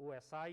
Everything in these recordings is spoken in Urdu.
OSI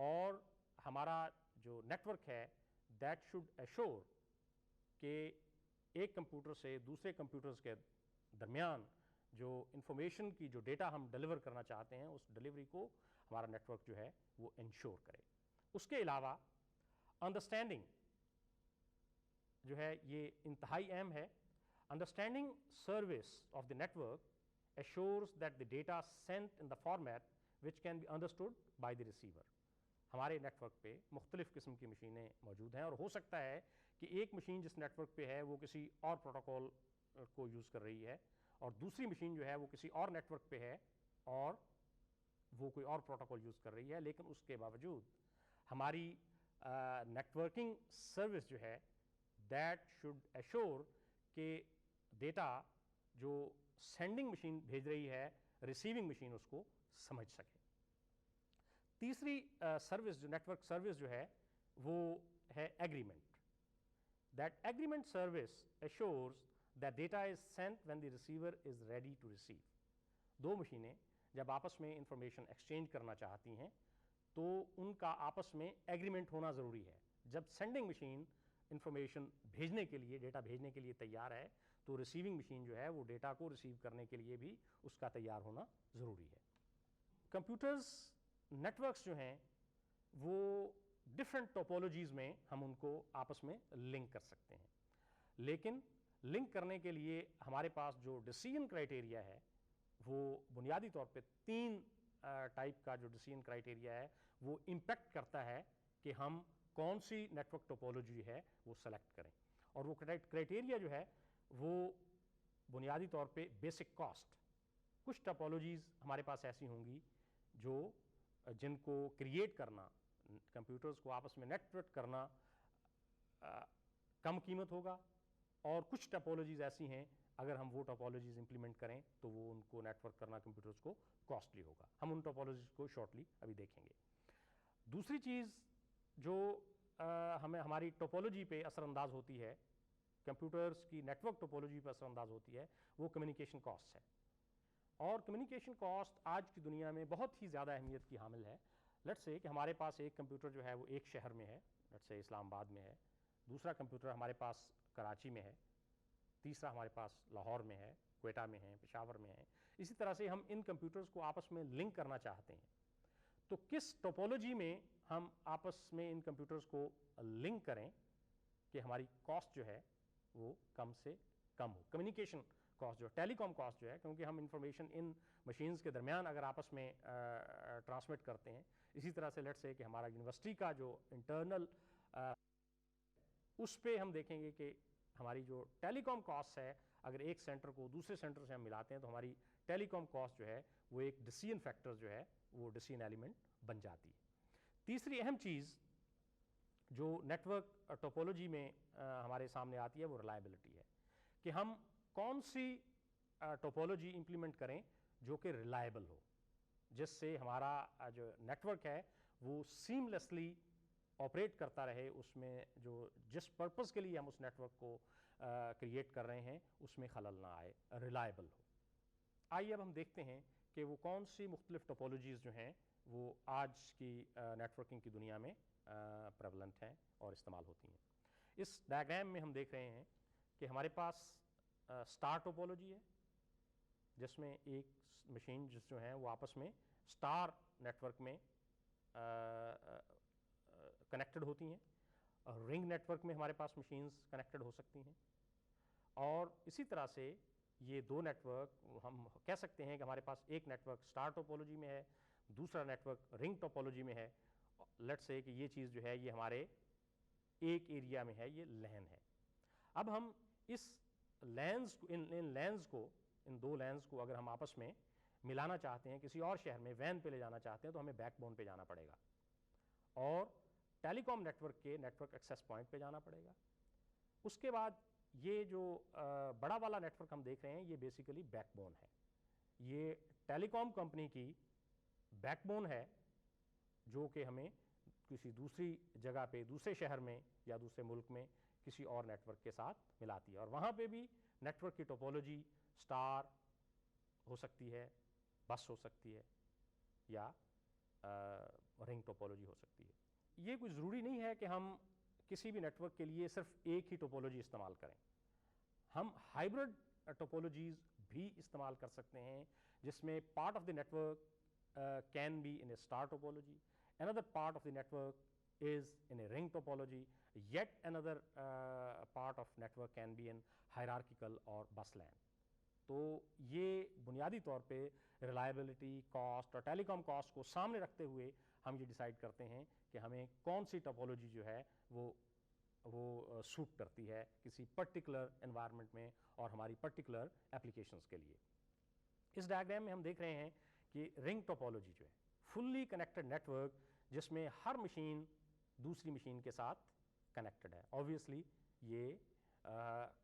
اور ہمارا جو نیٹ ورک ہے دیٹ شوڈ ایشور کہ ایک کمپیوٹر سے دوسرے کمپیوٹرز کے درمیان جو انفارمیشن کی جو ڈیٹا ہم ڈیلیور کرنا چاہتے ہیں اس ڈیلیوری کو ہمارا نیٹ ورک جو ہے وہ انشور کرے. اس کے علاوہ انڈرسٹینڈنگ جو ہے یہ انتہائی اہم ہے. Understanding service of the network assures that the data sent in the format which can be understood by the receiver. ہمارے نیٹ ورک پہ مختلف قسم کی مشینیں موجود ہیں اور ہو سکتا ہے کہ ایک مشین جس نیٹ ورک پہ ہے وہ کسی اور پروٹوکول کو یوز کر رہی ہے اور دوسری مشین جو ہے وہ کسی اور نیٹ ورک پہ ہے اور وہ کوئی اور پروٹوکول یوز کر رہی ہے, لیکن اس کے باوجود ہماری نیٹ ورکنگ سروس جو ہے دیٹ شوڈ ایشور کہ ڈیٹا جو سینڈنگ مشین بھیج رہی ہے ریسیونگ مشین اس کو سمجھ سکے. تیسری سروس جو نیٹ ورک سروس جو ہے وہ ہے agreement. That agreement service assures that data is sent when the receiver is ready to receive. دو مشینیں جب آپس میں انفارمیشن ایکسچینج کرنا چاہتی ہیں تو ان کا آپس میں ایگریمنٹ ہونا ضروری ہے. جب سینڈنگ مشین انفارمیشن بھیجنے کے لیے ڈیٹا بھیجنے کے لیے تیار ہے تو ریسیونگ مشین جو ہے وہ ڈیٹا کو ریسیو کرنے کے لیے بھی اس کا تیار ہونا ضروری ہے. کمپیوٹرز نیٹ ورکس جو ہیں وہ ڈفرینٹ ٹوپولوجیز میں ہم ان کو آپس میں لنک کر سکتے ہیں, لیکن لنک کرنے کے لیے ہمارے پاس جو ڈیسیژن کرائٹیریا ہے وہ بنیادی طور پہ تین ٹائپ کا جو ڈیسیژن کرائٹیریا ہے وہ امپیکٹ کرتا ہے کہ ہم کون سی نیٹ ورک ٹوپولوجی ہے وہ سلیکٹ کریں. اور وہ کرائٹیریا جو ہے وہ بنیادی طور پہ بیسک کاسٹ. کچھ ٹاپولوجیز ہمارے پاس ایسی ہوں گی جن کو کریٹ کرنا, کمپیوٹرز کو آپس میں نیٹ ورک کرنا کم قیمت ہوگا, اور کچھ ٹاپولوجیز ایسی ہیں اگر ہم وہ ٹاپولوجیز امپلیمنٹ کریں تو وہ ان کو نیٹ ورک کرنا کمپیوٹرز کو کاسٹلی ہوگا. ہم ان ٹاپولوجیز کو شارٹلی ابھی دیکھیں گے. دوسری چیز جو ہمیں ہماری ٹوپولوجی پہ اثر انداز ہوتی ہے, کمپیوٹرز کی نیٹ ورک ٹوپولوجی پہ اثر انداز ہوتی ہے, وہ کمیونیکیشن کاسٹ ہے. اور کمیونیکیشن کاسٹ آج کی دنیا میں بہت ہی زیادہ اہمیت کی حامل ہے. لیٹس سے کہ ہمارے پاس ایک کمپیوٹر جو ہے وہ ایک شہر میں ہے, لیٹس سے اسلام آباد میں ہے, دوسرا کمپیوٹر ہمارے پاس کراچی میں ہے, تیسرا ہمارے پاس لاہور میں ہے, کوئٹہ میں ہے, پشاور میں ہے. اسی طرح سے ہم ان کمپیوٹرز کو آپس میں لنک کرنا چاہتے ہیں تو کس ٹوپولوجی میں ہم آپس میں ان کمپیوٹرز کو لنک کریں کہ ہماری کاسٹ جو ہے وہ کم سے کم ہو. کمیونیکیشن کاسٹ جو ہے, ٹیلی کام کاسٹ جو ہے, کیونکہ ہم انفارمیشن ان مشینز کے درمیان اگر آپس میں ٹرانسمٹ کرتے ہیں. اسی طرح سے لیٹس سے کہ ہمارا یونیورسٹی کا جو انٹرنل اس پہ ہم دیکھیں گے کہ ہماری جو ٹیلی کام کاسٹ ہے اگر ایک سینٹر کو دوسرے سینٹر سے ہم ملاتے ہیں تو ہماری ٹیلی کام کاسٹ جو ہے وہ ایک ڈیسیژن فیکٹر جو ہے وہ ڈیسیژن ایلیمنٹ بن جاتی ہے. تیسری اہم چیز جو نیٹ ورک ٹوپولوجی میں ہمارے سامنے آتی ہے وہ ریلائبلٹی ہے کہ ہم کون سی ٹوپولوجی امپلیمنٹ کریں جو کہ ریلائبل ہو, جس سے ہمارا جو نیٹ ورک ہے وہ سیملیسلی آپریٹ کرتا رہے, اس میں جو جس پرپز کے لیے ہم اس نیٹ ورک کو کریٹ کر رہے ہیں اس میں خلل نہ آئے, ریلائبل ہو. آئیے اب ہم دیکھتے ہیں کہ وہ کون سی مختلف ٹوپولوجیز جو ہیں وہ آج کی نیٹ ورکنگ کی دنیا میں پریولنٹ ہیں اور استعمال ہوتی ہیں. اس ڈائیگرام میں ہم دیکھ رہے ہیں کہ ہمارے پاس اسٹار ٹوپولوجی ہے جس میں ایک مشین جو ہیں وہ آپس میں اسٹار نیٹ ورک میں کنیکٹڈ ہوتی ہیں. رنگ نیٹ ورک میں ہمارے پاس مشینز کنیکٹڈ ہو سکتی ہیں, اور اسی طرح سے یہ دو نیٹ ورک ہم کہہ سکتے ہیں کہ ہمارے پاس ایک نیٹ ورک اسٹار ٹوپولوجی میں ہے, دوسرا نیٹ ورک رنگ ٹوپولوجی میں ہے. لیٹس سے کہ یہ چیز جو ہے یہ ہمارے ایک ایریا میں ہے, یہ لین ہے. اب ہم اس لینز کو ان دو لینز کو اگر ہم آپس میں ملانا چاہتے ہیں, کسی اور شہر میں وین پہ لے جانا چاہتے ہیں تو ہمیں بیک بون پہ جانا پڑے گا اور ٹیلی کام نیٹ ورک کے نیٹ ورک ایکسیس پوائنٹ پہ جانا پڑے گا. اس کے بعد یہ جو بڑا والا نیٹ ورک ہم دیکھ رہے ہیں یہ بیسیکلی بیک بون ہے. یہ ٹیلی کام کمپنی کی بیک بون ہے جو کہ ہمیں کسی دوسری جگہ پہ, دوسرے شہر میں یا دوسرے ملک میں کسی اور نیٹ ورک کے ساتھ ملاتی ہے. اور وہاں پہ بھی نیٹ ورک کی ٹوپولوجی اسٹار ہو سکتی ہے, بس ہو سکتی ہے, یا رنگ ٹوپولوجی ہو سکتی ہے. یہ کوئی ضروری نہیں ہے کہ ہم کسی بھی نیٹورک کے لیے صرف ایک ہی ٹوپولوجی استعمال کریں. ہم ہائبرڈ ٹوپولوجیز بھی استعمال کر سکتے ہیں جس میں part of the network can be in a star topology, another part of the network is in a ring topology, yet another part of network can be in hierarchical or bus LAN. تو یہ بنیادی طور پہ ریلائبلٹی, کاسٹ اور ٹیلی کام کاسٹ کو سامنے رکھتے ہوئے ہم یہ ڈیسائیڈ کرتے ہیں کہ ہمیں کون سی ٹوپولوجی جو ہے وہ سوٹ کرتی ہے کسی پرٹیکولر انوائرمنٹ میں اور ہماری پرٹیکولر اپلیکیشنز کے لیے. اس ڈائیگرام میں ہم دیکھ رہے ہیں کہ رنگ ٹوپولوجی جو ہے فلی کنیکٹڈ نیٹورک جس میں ہر مشین دوسری مشین کے ساتھ کنیکٹڈ ہے. آبویسلی یہ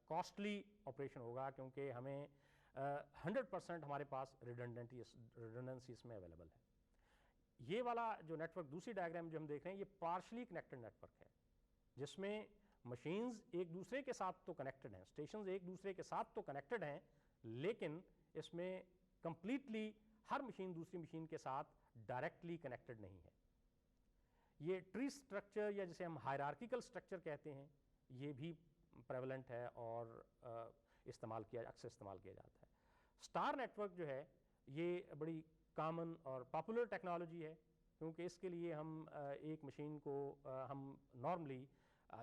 کاسٹلی آپریشن ہوگا کیونکہ ہمیں 100% ہمارے پاس ریڈنڈنسی اس میں اویلیبل ہے. یہ والا جو نیٹورک دوسری ڈائیگرام جو ہم دیکھ رہے ہیں یہ پارشلی کنیکٹڈ نیٹورک ہے جس میں مشینز ایک دوسرے کے ساتھ تو کنیکٹڈ ہیں, اسٹیشنز ایک دوسرے کے ساتھ تو کنیکٹڈ ہیں, لیکن اس میں کمپلیٹلی ہر مشین دوسری مشین کے ساتھ ڈائریکٹلی کنیکٹڈ نہیں ہے. یہ ٹری اسٹرکچر یا جسے ہم ہائرارکیکل اسٹرکچر کہتے ہیں یہ بھی پریولنٹ ہے اور اکثر استعمال کیا جاتا ہے. اسٹار نیٹورک جو ہے یہ بڑی کامن اور پاپولر ٹیکنالوجی ہے کیونکہ اس کے لیے ہم ایک مشین کو ہم نارملی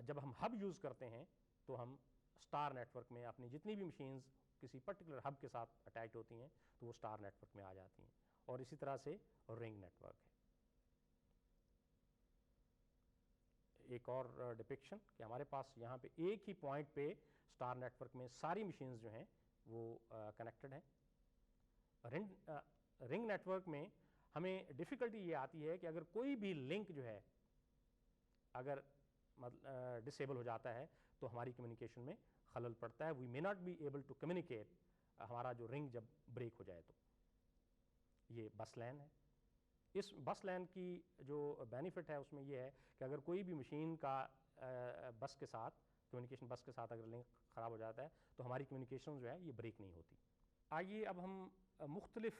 جب ہم ہب یوز کرتے ہیں تو ہم اسٹار نیٹورک میں اپنی جتنی بھی مشینز کسی پرٹیکولر ہب کے ساتھ اٹیچ ہوتی ہیں تو وہ اسٹار نیٹورک میں آ جاتی ہیں. اور اسی طرح سے رنگ نیٹورک ہے. ایک اور ڈپکشن کہ ہمارے پاس یہاں پہ ایک ہی پوائنٹ پہ اسٹار نیٹورک میں ساری مشینز جو ہیں وہ کنیکٹڈ ہیں. رنگ نیٹورک میں ہمیں ڈیفیکلٹی یہ آتی ہے کہ اگر کوئی بھی لنک جو ہے اگر ڈسیبل ہو جاتا ہے تو ہماری کمیونیکیشن میں خلل پڑتا ہے. We may not be able to communicate, ہمارا جو رنگ جب بریک ہو جائے تو. یہ بس لین ہے. اس بس لین کی جو بینیفٹ ہے اس میں یہ ہے کہ اگر کوئی بھی مشین کا بس کے ساتھ کمیونیکیشن بس کے ساتھ اگر لنک خراب ہو جاتا ہے تو ہماری کمیونیکیشن جو ہے یہ بریک نہیں ہوتی. آئیے اب ہم مختلف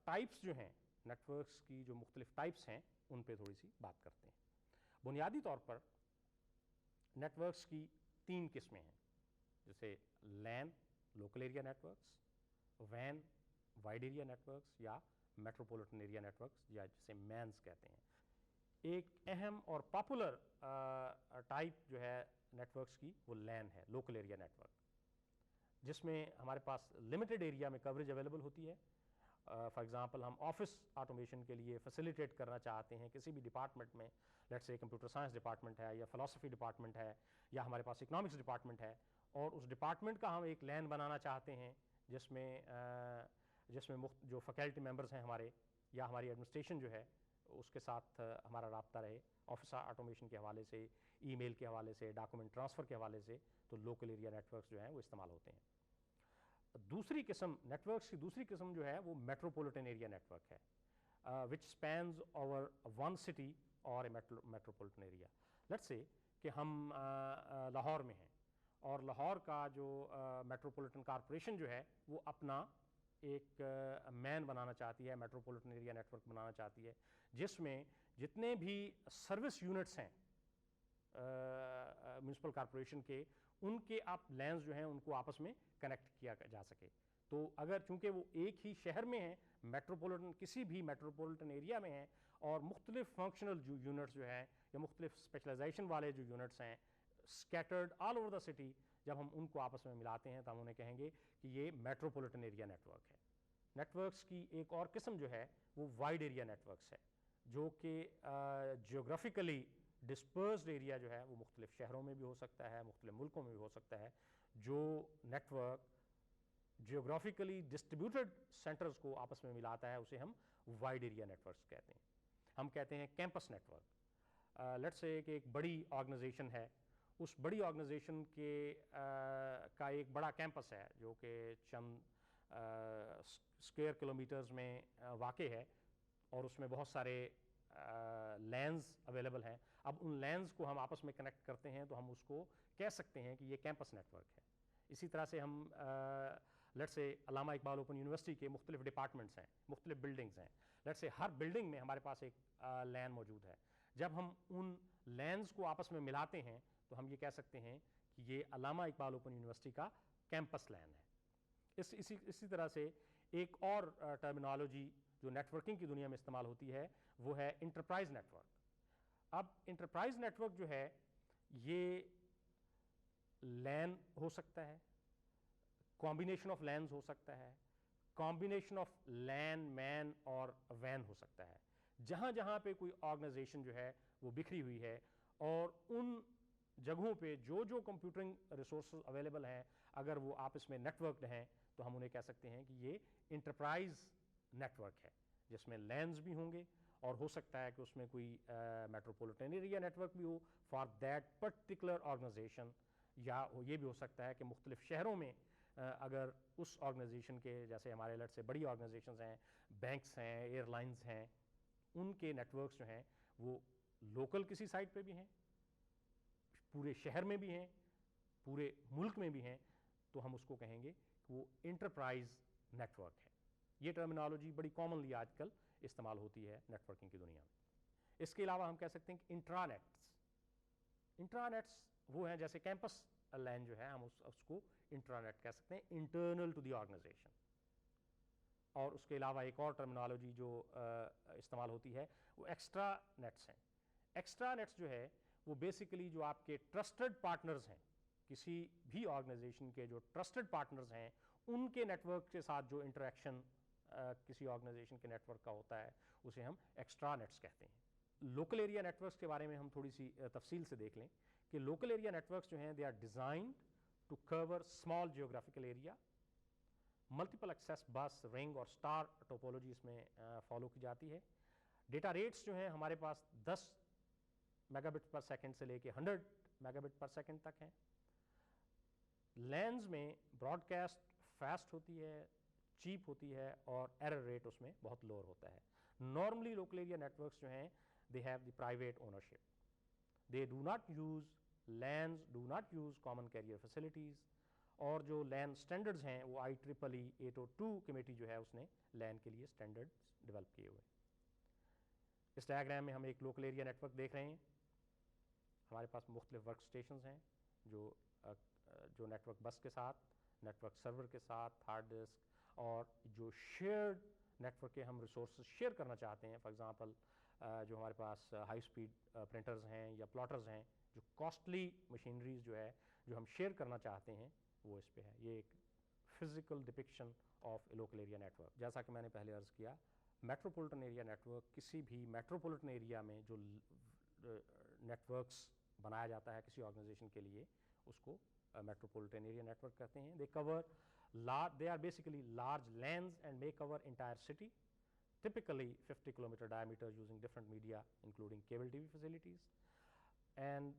ٹائپس جو ہیں نیٹورکس کی, جو مختلف ٹائپس ہیں ان پہ تھوڑی سی بات کرتے ہیں. بنیادی طور پر نیٹورکس کی 3 قسمیں ہیں جیسے لین لوکل ایریا نیٹورکس, وین وائڈ ایریا نیٹورکس یا میٹروپولیٹن ایریا نیٹورکس یا جسے مینز کہتے ہیں. ایک اہم اور پاپولر ٹائپ جو ہے نیٹورکس کی وہ لین ہے, لوکل ایریا نیٹورک, جس میں ہمارے پاس لمیٹڈ ایریا میں کوریج اویلیبل ہوتی ہے. فار ایگزامپل ہم آفس آٹومیشن کے لیے فیسیلیٹیٹ کرنا چاہتے ہیں کسی بھی ڈپارٹمنٹ میں, let's say computer science department ہے یا فلاسفی ڈپارٹمنٹ ہے یا ہمارے پاس اکنامکس ڈپارٹمنٹ ہے, اور اس ڈپارٹمنٹ کا ہم ایک لین بنانا چاہتے ہیں جس میں جو فیکلٹی ممبرز ہیں ہمارے یا ہماری ایڈمنسٹریشن جو ہے اس کے ساتھ ہمارا رابطہ رہے آفس آٹومیشن کے حوالے سے, ای میل کے حوالے سے, ڈاکومنٹ ٹرانسفر کے حوالے سے, تو لوکل ایریا نیٹورکس جو ہیں وہ استعمال ہوتے ہیں. دوسری قسم نیٹورکس کی دوسری قسم جو ہے وہ میٹروپولیٹن ایریا نیٹورک ہے, وچ اسپینز اوور ون سٹی اور اے میٹروپولیٹن ایریا. لیٹس سے کہ ہم لاہور میں ہیں اور لاہور کا جو میٹروپولیٹن کارپوریشن جو ہے وہ اپنا ایک مین بنانا چاہتی ہے, میٹروپولیٹن ایریا نیٹورک بنانا چاہتی ہے جس میں جتنے بھی سروس یونٹس ہیں میونسپل کارپوریشن کے, ان کے آپ لینز جو ہیں ان کو آپس میں کنیکٹ کیا جا سکے. تو اگر چونکہ وہ ایک ہی شہر میں ہیں, میٹروپولیٹن کسی بھی میٹروپولیٹن ایریا میں ہیں, اور مختلف فنکشنل جو یونٹس جو ہیں یا مختلف اسپیشلائزیشن والے جو یونٹس ہیں scattered all over the city, جب ہم ان کو آپس میں ملاتے ہیں تو ہم انہیں کہیں گے کہ یہ میٹروپولیٹن ایریا نیٹورک ہے. نیٹورکس کی ایک اور قسم جو ہے وہ وائڈ ایریا نیٹورکس ہے, جو کہ جیوگرافیکلی ڈسپرسڈ ایریا جو ہے وہ مختلف شہروں میں بھی ہو سکتا ہے, مختلف ملکوں میں بھی ہو سکتا ہے. جو نیٹورک جیوگرافیکلی ڈسٹریبیوٹیڈ سینٹرز کو آپس میں ملاتا ہے اسے ہم وائڈ ایریا نیٹورکس کہتے ہیں. ہم کہتے ہیں کیمپس نیٹورک. لیٹس سے کہ ایک بڑی آرگنائزیشن ہے, اس بڑی آرگنائزیشن کے کا ایک بڑا کیمپس ہے جو کہ چند اسکوائر کلومیٹرز میں واقع ہے, اور اس میں بہت سارے لینز اویلیبل ہیں. اب ان لینز کو ہم آپس میں کنیکٹ کرتے ہیں تو ہم اس کو کہہ سکتے ہیں کہ یہ کیمپس نیٹورک ہے. اسی طرح سے ہم لیٹ سے علامہ اقبال اوپن یونیورسٹی کے مختلف ڈپارٹمنٹس ہیں, مختلف بلڈنگس ہیں, لیٹ سے ہر بلڈنگ میں ہمارے پاس ایک لین موجود ہے. جب ہم ان لینز کو آپس میں ملاتے ہیں تو ہم یہ کہہ سکتے ہیں کہ یہ علامہ اقبال اوپن یونیورسٹی کا کیمپس لین ہے. اسی طرح سے ایک اور ٹرمینالوجی جو نیٹ ورکنگ کی دنیا میں استعمال ہوتی ہے وہ ہے انٹرپرائز نیٹ ورک. اب انٹرپرائز نیٹ ورک جو ہے یہ لین ہو سکتا ہے, کمبینیشن آف لینز ہو سکتا ہے, کمبینیشن آف لین مین اور وین ہو سکتا ہے. جہاں جہاں پہ کوئی آرگنائزیشن جو ہے وہ بکھری ہوئی ہے اور ان جگہوں پہ جو کمپیوٹرنگ ریسورسز اویلیبل ہیں اگر وہ آپس میں نیٹ ورکڈ ہیں تو ہم انہیں کہہ سکتے ہیں کہ یہ انٹرپرائز نیٹ ورک ہے, جس میں لینز بھی ہوں گے اور ہو سکتا ہے کہ اس میں کوئی میٹروپولیٹن ایریا نیٹ ورک بھی ہو فار دیٹ پرٹیکولر آرگنائزیشن, یا یہ بھی ہو سکتا ہے کہ مختلف شہروں میں اگر اس آرگنائزیشن کے, جیسے ہمارے لٹ سے بڑی آرگنائزیشنز ہیں, بینکس ہیں, ایئر لائنز ہیں, ان کے نیٹ ورکس جو ہیں وہ لوکل کسی سائٹ پہ بھی ہیں, پورے شہر میں بھی ہیں, پورے ملک میں بھی ہیں, تو ہم اس کو کہیں گے کہ وہ انٹرپرائز نیٹ ورک ہے. یہ ٹرمینالوجی بڑی کامنلی آج کل استعمال ہوتی ہے نیٹ ورکنگ کی دنیا میں. اس کے علاوہ ہم کہہ سکتے ہیں کہ انٹرانیٹس وہ ہیں جیسے کیمپس لین جو ہے ہم اس کو انٹرانیٹ کہہ سکتے ہیں, انٹرنل ٹو دی آرگنائزیشن. اور اس کے علاوہ ایک اور ٹرمینالوجی جو استعمال ہوتی ہے وہ ایکسٹرا نیٹس ہیں. ایکسٹرا نیٹس جو ہے وہ بیسیکلی جو آپ کے ٹرسٹڈ پارٹنرز ہیں, کسی بھی آرگنائزیشن کے جو ٹرسٹڈ پارٹنرز ہیں ان کے نیٹ ورک کے ساتھ جو انٹریکشن کسی آرگنائزیشن کے نیٹ ورک کا ہوتا ہے اسے ہم ایکسٹرا نیٹس کہتے ہیں. لوکل ایریا نیٹ ورکس کے بارے میں ہم تھوڑی سی تفصیل سے دیکھ لیں کہ لوکل ایریا نیٹ ورکس جو ہیں they are designed to cover small geographical area. Multiple access bus ring اور اسٹار ٹوپولوجی اس میں فالو کی جاتی ہے. ڈیٹا ریٹس جو ہیں ہمارے پاس 10 میگا بٹ پر سیکنڈ سے لے کے 100 میگا بٹ پر سیکنڈ تک ہیں. لینز میں براڈ کاسٹ فاسٹ ہوتی ہے, چیپ ہوتی ہے اور ایرر ریٹ اس میں بہت لوور ہوتا ہے. Normally local area net works جو ہیں they have the private ownership. They do not use LANs, do not use common carrier facilities, اور جو لین اسٹینڈرڈز ہیں وہ IEEE 802 کمیٹی جو ہے اس نے لین کے لیے اسٹینڈرڈ ڈیولپ کیے ہوئے. اس ڈائیگرام میں ہم ایک لوکل ایریا نیٹ ورک دیکھ رہے ہیں. ہمارے پاس مختلف ورک اسٹیشنز ہیں جو نیٹ ورک بس کے ساتھ, نیٹ ورک سرور کے ساتھ, ہارڈ ڈسک, اور جو شیئرڈ نیٹ ورک کے ہم ریسورسز شیئر کرنا چاہتے ہیں. فار ایگزامپل جو ہمارے پاس ہائی اسپیڈ پرنٹرز ہیں یا پلاٹرز ہیں, جو کاسٹلی مشینریز جو ہے جو ہم شیئر کرنا چاہتے ہیں وہ اس پہ ہے. یہ ایک physical depiction of a local area network. جیسا کہ میں نے پہلے عرض کیا, میٹروپولیٹن ایریا نیٹ ورک کسی بھی میٹروپولیٹن ایریا میں جو نیٹ ورکس بنایا جاتا ہے کسی آرگنائزیشن کے لیے اس کو میٹروپولیٹن ایریا نیٹ ورک کہتے ہیں. They are basically large lanes and may cover entire city, typically 50 kilometer diameter using different media including cable TV facilities, and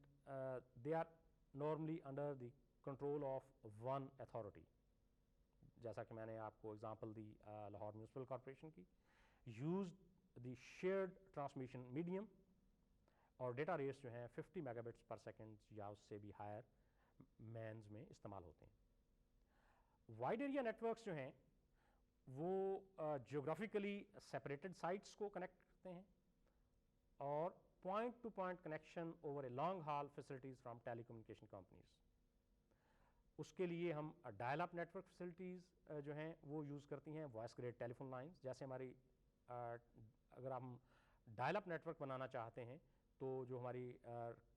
they are normally under the control of one authority. جیسا کہ میں نے آپ کو ایگزامپل دی لاہور میونسپل کارپوریشن کی. used the shared transmission medium اور ڈیٹا ریٹس جو ہیں 50 میگا بٹس پر سیکنڈ یا اس سے بھی ہائر مینز میں استعمال ہوتے ہیں. وائڈ ایریا نیٹ ورکس جو ہیں وہ جیوگرافیکلی سیپریٹڈ سائٹس کو کنیکٹ کرتے ہیں اور point to point connection over a long haul facilities from telecommunication companies. اس کے لیے ہم dial up network facilities جو ہیں وہ یوز کرتی ہیں, voice grade telephone lines. جیسے ہماری اگر ہم ڈائل اپ نیٹ ورک بنانا چاہتے ہیں تو جو ہماری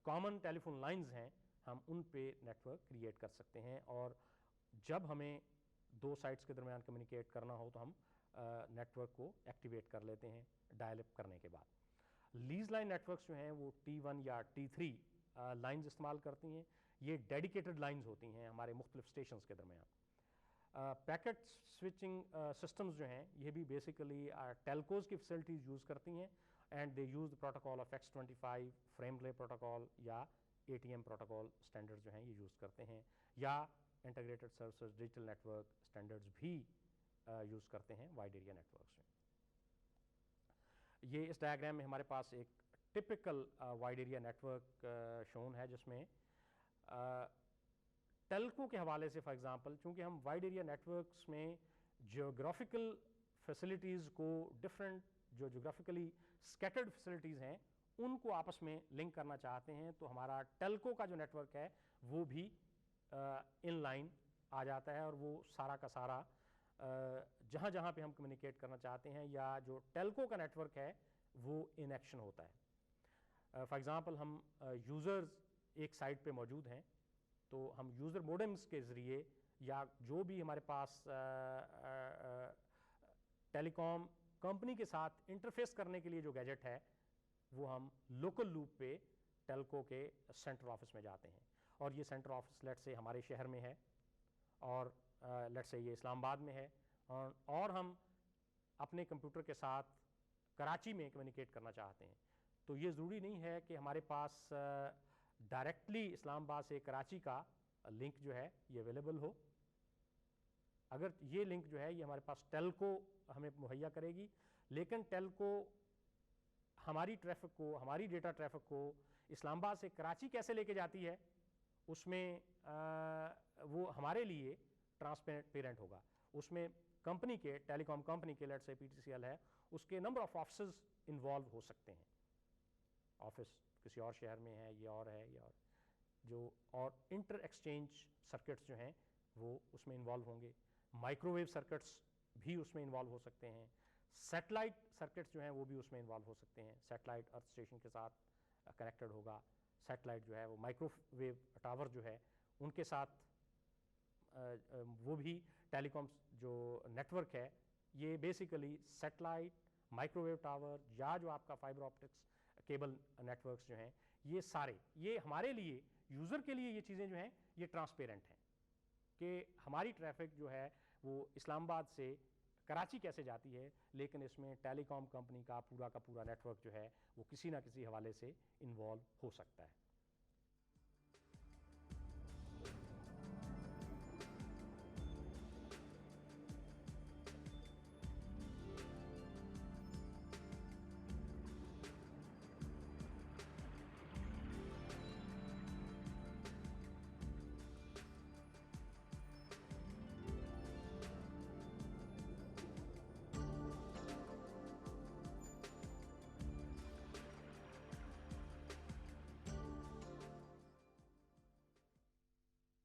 کامن ٹیلی فون لائنز ہیں ہم ان پہ نیٹ ورک کریٹ کر سکتے ہیں, اور جب ہمیں دو سائٹس کے درمیان کمیونیکیٹ کرنا ہو تو ہم نیٹ ورک کو ایکٹیویٹ کر لیتے ہیں ڈائل اپ کرنے کے بعد. لیز لائن نیٹ ورکس جو ہیں وہ T1 یا T3 لائنز استعمال کرتی ہیں. یہ ڈیڈیکیٹڈ لائنز ہوتی ہیں ہمارے مختلف اسٹیشنز کے درمیان. پیکٹ سوئچنگ سسٹمز جو ہیں یہ بھی بیسیکلی ٹیلکوز کی فیسلٹیز یوز کرتی ہیں, and they use the protocol of X25 frame relay protocol یا ATM پروٹوکال اسٹینڈرڈ جو ہیں یہ یوز کرتے ہیں, یا integrated services digital network standards بھی یوز کرتے ہیں وائڈ ایریا نیٹ ورکس میں. یہ اس ڈائیگرام میں ہمارے پاس ایک typical wide area network shown ہے جس میں ٹیلکو کے حوالے سے فار ایگزامپل، چونکہ ہم وائڈ ایریا نیٹورکس میں جیوگرافیکل فیسلٹیز کو ڈفرینٹ جو جیوگرافیکلی اسکیٹرڈ فیسلٹیز ہیں ان کو آپس میں لنک کرنا چاہتے ہیں، تو ہمارا ٹیلکو کا جو نیٹورک ہے وہ بھی ان لائن آ جاتا ہے، اور وہ سارا کا سارا جہاں جہاں پہ ہم کمیونیکیٹ کرنا چاہتے ہیں یا جو ٹیلکو کا نیٹورک ہے وہ ان ایکشن ہوتا ہے. فار ایگزامپل ہم یوزرز ایک سائٹ پہ موجود ہیں، تو ہم یوزر موڈمس کے ذریعے یا جو بھی ہمارے پاس ٹیلی کام کمپنی کے ساتھ انٹرفیس کرنے کے لیے جو گیجٹ ہے وہ ہم لوکل لوپ پہ ٹیلکو کے سینٹر آفس میں جاتے ہیں، اور یہ سینٹر آفس لیٹ سے ہمارے شہر میں ہے، اور لیٹ سے یہ اسلام آباد میں ہے، اور ہم اپنے کمپیوٹر کے ساتھ کراچی میں کمیونیکیٹ کرنا چاہتے ہیں، تو یہ ضروری نہیں ہے کہ ہمارے پاس ڈائریکٹلی اسلام آباد سے کراچی کا لنک جو ہے یہ اویلیبل ہو. اگر یہ لنک جو ہے یہ ہمارے پاس ٹیلکو ہمیں مہیا کرے گی، لیکن ٹیلکو ہماری ٹریفک کو، ہماری ڈیٹا ٹریفک کو اسلام آباد سے کراچی کیسے لے کے جاتی ہے اس میں وہ ہمارے لیے ٹرانسپیرنٹ ہوگا. اس میں کمپنی کے ٹیلی کام کمپنی کے لیٹ سے پی ٹی سی ایل ہے، اس کے نمبر آف آفسز انوالو ہو سکتے ہیں، آفس کسی اور شہر میں ہے، یہ اور ہے، یہ اور جو اور انٹر ایکسچینج سرکٹس جو ہیں وہ اس میں انوالو ہوں گے، مائکرو ویو سرکٹس بھی اس میں انوالو ہو سکتے ہیں، سیٹلائٹ سرکٹس جو ہیں وہ بھی اس میں انوالو ہو سکتے ہیں. سیٹلائٹ ارتھ اسٹیشن کے ساتھ کنیکٹڈ ہوگا، سیٹلائٹ جو ہے وہ مائکرو ویو ٹاور جو ہے ان کے ساتھ وہ بھی ٹیلی کام جو نیٹورک ہے یہ basically satellite, microwave tower یا جو آپ کا فائبر آپٹکس کیبل نیٹورکس جو ہیں یہ سارے یہ ہمارے لیے یوزر کے لیے یہ چیزیں جو ہیں یہ ٹرانسپیرنٹ ہیں کہ ہماری ٹریفک جو ہے وہ اسلام آباد سے کراچی کیسے جاتی ہے، لیکن اس میں ٹیلی کام کمپنی کا پورا نیٹورک جو ہے وہ کسی نہ کسی حوالے سے انوالو ہو سکتا ہے.